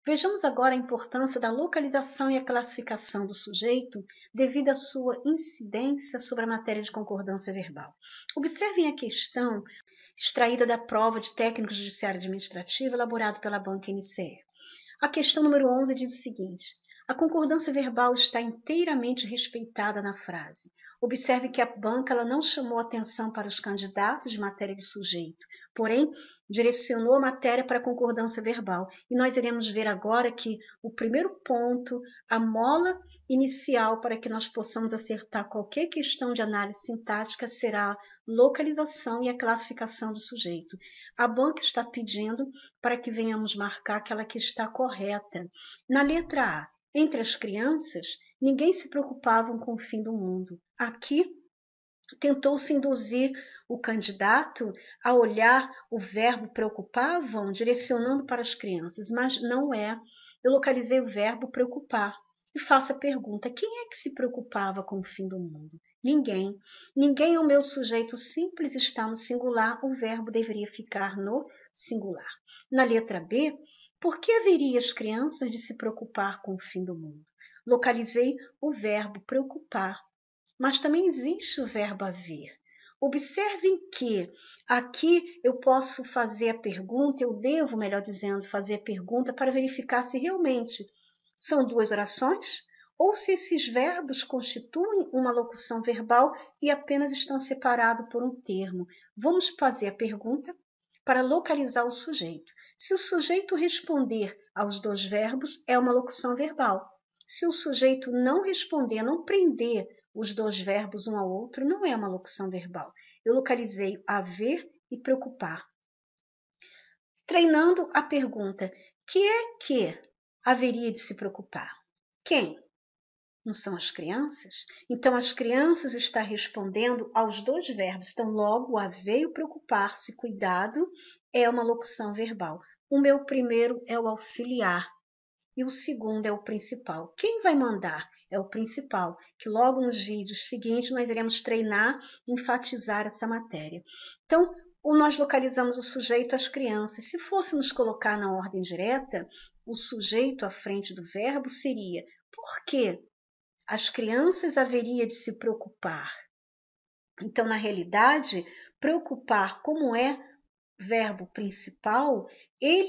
Vejamos agora a importância da localização e a classificação do sujeito devido à sua incidência sobre a matéria de concordância verbal. Observem a questão extraída da prova de técnico judiciário administrativo elaborado pela banca NCE. A questão número 11 diz o seguinte: a concordância verbal está inteiramente respeitada na frase. Observe que a banca ela não chamou atenção para os candidatos de matéria de sujeito, porém direcionou a matéria para a concordância verbal. E nós iremos ver agora que o primeiro ponto, a mola inicial para que nós possamos acertar qualquer questão de análise sintática será a localização e a classificação do sujeito. A banca está pedindo para que venhamos marcar aquela que está correta. Na letra A, entre as crianças, ninguém se preocupava com o fim do mundo. Aqui, tentou-se induzir o candidato a olhar o verbo preocupavam, direcionando para as crianças, mas não é. Eu localizei o verbo preocupar e faço a pergunta: quem é que se preocupava com o fim do mundo? Ninguém. Ninguém é o meu sujeito simples, está no singular, o verbo deveria ficar no singular. Na letra B, por que haveria as crianças de se preocupar com o fim do mundo? Localizei o verbo preocupar, mas também existe o verbo haver. Observem que aqui eu posso fazer a pergunta, eu devo, melhor dizendo, fazer a pergunta para verificar se realmente são duas orações ou se esses verbos constituem uma locução verbal e apenas estão separados por um termo. Vamos fazer a pergunta para localizar o sujeito. Se o sujeito responder aos dois verbos, é uma locução verbal. Se o sujeito não responder, não prender os dois verbos um ao outro, não é uma locução verbal. Eu localizei haver e preocupar. Treinando a pergunta: que é que haveria de se preocupar? Quem? Não são as crianças? Então, as crianças estão respondendo aos dois verbos. Então, logo, o haver e o preocupar-se, cuidado, é uma locução verbal. O meu primeiro é o auxiliar e o segundo é o principal. Quem vai mandar? É o principal, que logo nos vídeos seguintes nós iremos treinar e enfatizar essa matéria. Então, nós localizamos o sujeito às crianças. Se fôssemos colocar na ordem direta, o sujeito à frente do verbo seria: por que as crianças haveria de se preocupar? Então, na realidade, preocupar, como é verbo principal,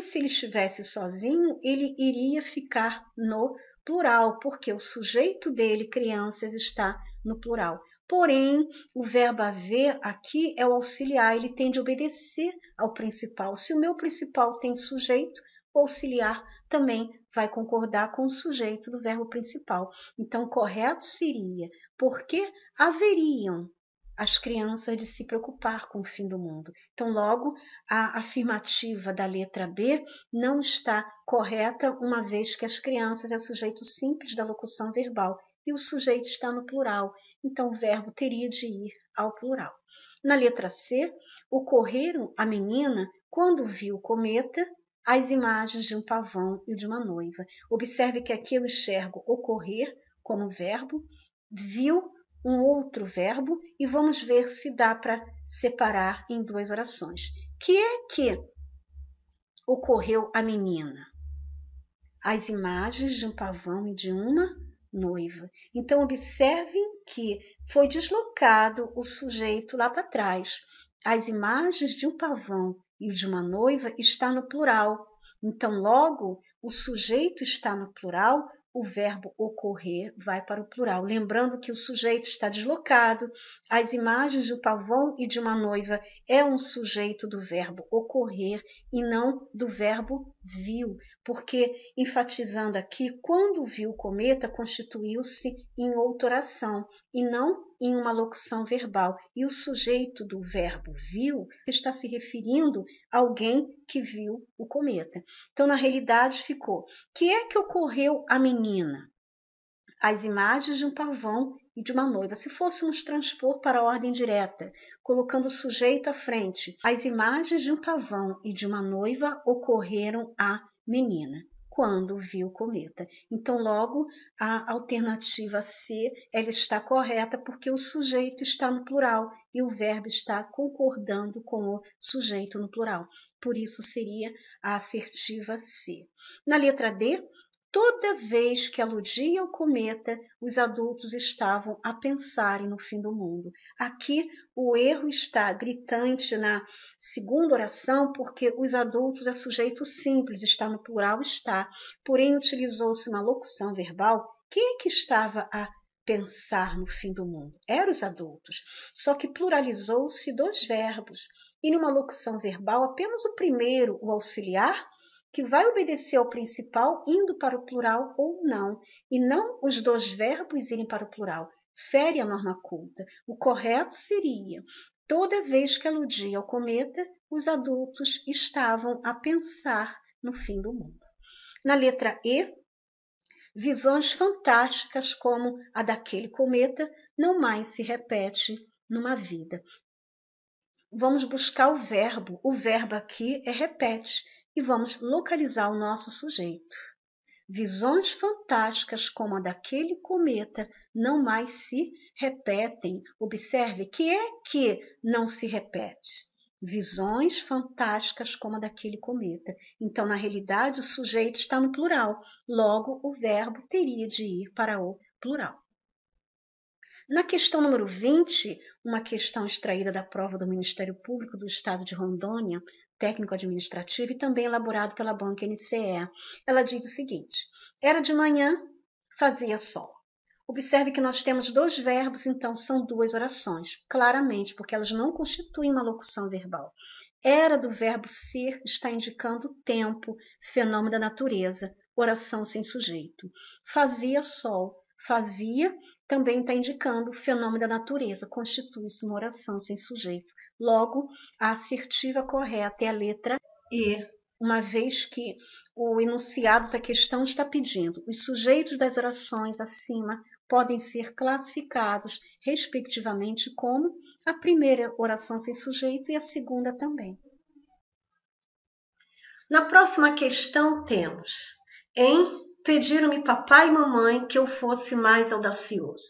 se ele estivesse sozinho, ele iria ficar no plural, porque o sujeito dele, crianças, está no plural. Porém, o verbo haver aqui é o auxiliar, ele tem de obedecer ao principal. Se o meu principal tem sujeito, o auxiliar também vai concordar com o sujeito do verbo principal. Então, o correto seria: porque haveriam as crianças de se preocupar com o fim do mundo. Então, logo, a afirmativa da letra B não está correta, uma vez que as crianças é sujeito simples da locução verbal e o sujeito está no plural. Então, o verbo teria de ir ao plural. Na letra C, ocorreram a menina, quando viu o cometa, as imagens de um pavão e de uma noiva. Observe que aqui eu enxergo ocorrer como verbo, viu um outro verbo e vamos ver se dá para separar em duas orações. Que é que ocorreu a menina? As imagens de um pavão e de uma noiva. Então, observem que foi deslocado o sujeito lá para trás. As imagens de um pavão e de uma noiva está no plural. Então, logo, o sujeito está no plural, o verbo ocorrer vai para o plural. Lembrando que o sujeito está deslocado, as imagens de um pavão e de uma noiva é um sujeito do verbo ocorrer e não do verbo viu, porque, enfatizando aqui, quando viu o cometa, constituiu-se em outra oração e não em uma locução verbal. E o sujeito do verbo viu está se referindo a alguém que viu o cometa. Então, na realidade, ficou: que é que ocorreu à menina? As imagens de um pavão e de uma noiva. Se fôssemos transpor para a ordem direta, colocando o sujeito à frente, as imagens de um pavão e de uma noiva ocorreram à menina quando viu o cometa. Então, logo, a alternativa C ela está correta porque o sujeito está no plural e o verbo está concordando com o sujeito no plural. por isso seria a assertiva C. Na letra D, toda vez que aludia ao cometa, os adultos estavam a pensarem no fim do mundo. Aqui o erro está gritante na segunda oração, porque os adultos é sujeito simples, está no plural, está. Porém, utilizou-se uma locução verbal. Quem é que estava a pensar no fim do mundo? Eram os adultos. Só que pluralizou-se dois verbos. E numa locução verbal, apenas o primeiro, o auxiliar, que vai obedecer ao principal indo para o plural ou não, e não os dois verbos irem para o plural. Fere a norma culta. O correto seria: toda vez que aludia ao cometa, os adultos estavam a pensar no fim do mundo. Na letra E, visões fantásticas como a daquele cometa não mais se repete numa vida. Vamos buscar o verbo. O verbo aqui é repete. E vamos localizar o nosso sujeito. Visões fantásticas como a daquele cometa não mais se repetem. Observe que é que não se repete. Visões fantásticas como a daquele cometa. Então, na realidade, o sujeito está no plural. Logo, o verbo teria de ir para o plural. Na questão número 20, uma questão extraída da prova do Ministério Público do Estado de Rondônia, técnico-administrativo, e também elaborado pela banca NCE. Ela diz o seguinte: era de manhã, fazia sol. Observe que nós temos dois verbos, então são duas orações, claramente, porque elas não constituem uma locução verbal. Era do verbo ser está indicando tempo, fenômeno da natureza, oração sem sujeito. Fazia sol, fazia também está indicando o fenômeno da natureza, constitui-se uma oração sem sujeito. Logo, a assertiva correta é a letra E, uma vez que o enunciado da questão está pedindo. Os sujeitos das orações acima podem ser classificados, respectivamente, como a primeira oração sem sujeito e a segunda também. Na próxima questão temos pediram-me papai e mamãe que eu fosse mais audacioso.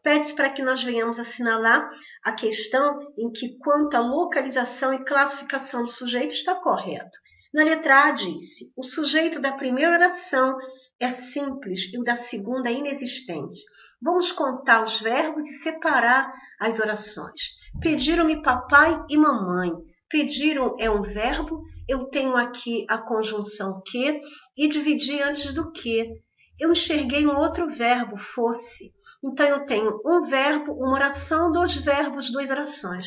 Pede-se para que nós venhamos assinalar a questão em que, quanto à localização e classificação do sujeito, está correto. Na letra A disse: o sujeito da primeira oração é simples e o da segunda é inexistente. Vamos contar os verbos e separar as orações. Pediram-me papai e mamãe. Pediram é um verbo. Eu tenho aqui a conjunção que e dividi antes do que. Eu enxerguei um outro verbo, fosse. Então, eu tenho um verbo, uma oração, dois verbos, duas orações.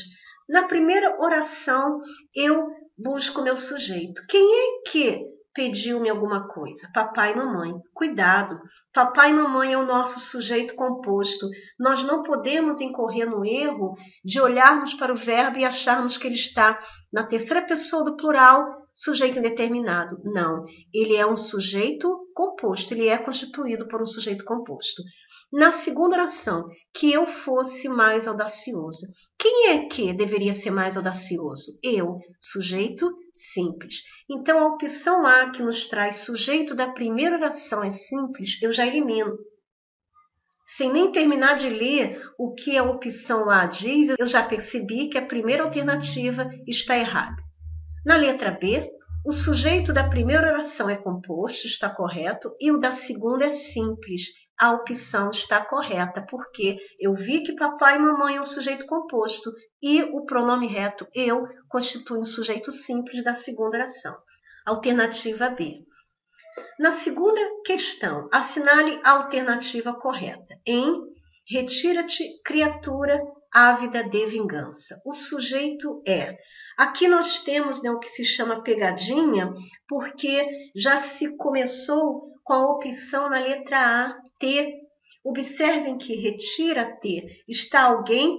Na primeira oração, eu busco meu sujeito. Quem é que pediu-me alguma coisa? Papai e mamãe. Cuidado, papai e mamãe é o nosso sujeito composto. Nós não podemos incorrer no erro de olharmos para o verbo e acharmos que ele está na terceira pessoa do plural, sujeito indeterminado. Não, ele é um sujeito composto, ele é constituído por um sujeito composto. Na segunda oração, que eu fosse mais audacioso. Quem é que deveria ser mais audacioso? Eu, sujeito simples. Então, a opção A, que nos traz sujeito da primeira oração é simples, eu já elimino. Sem nem terminar de ler o que a opção A diz, eu já percebi que a primeira alternativa está errada. Na letra B, o sujeito da primeira oração é composto, está correto, e o da segunda é simples. A opção está correta, porque eu vi que papai e mamãe é um sujeito composto e o pronome reto eu constitui um sujeito simples da segunda oração. Alternativa B. Na segunda questão, assinale a alternativa correta. Retira-te, criatura ávida de vingança. O sujeito é. Aqui nós temos o que se chama pegadinha, porque já se começou com a opção na letra A, T. Observem que retira T.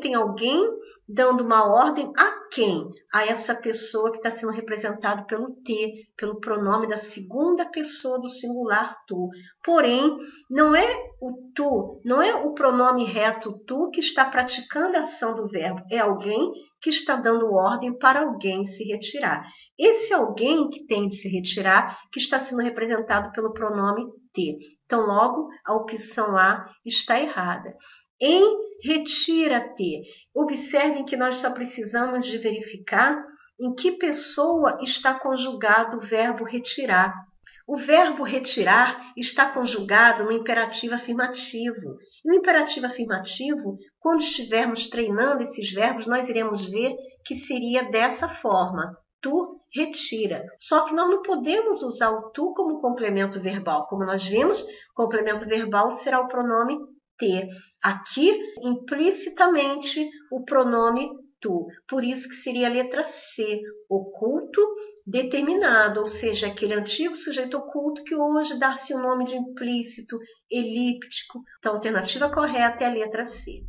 Tem alguém dando uma ordem a quem? A essa pessoa que está sendo representada pelo T, pelo pronome da segunda pessoa do singular tu. Porém, não é o tu, não é o pronome reto tu que está praticando a ação do verbo, é alguém que está dando ordem para alguém se retirar. Esse alguém que tem de se retirar, que está sendo representado pelo pronome T. Então, logo, a opção A está errada. Retira-te. Observem que nós só precisamos de verificar em que pessoa está conjugado o verbo retirar. O verbo retirar está conjugado no imperativo afirmativo. E o imperativo afirmativo, quando estivermos treinando esses verbos, nós iremos ver que seria dessa forma. Tu retira. Só que nós não podemos usar o tu como complemento verbal. Como nós vimos, complemento verbal será o pronome te. Aqui, implicitamente, o pronome tu. Por isso que seria a letra C, oculto, determinado, ou seja, aquele antigo sujeito oculto que hoje dá-se o nome de implícito, elíptico. Então, a alternativa correta é a letra C.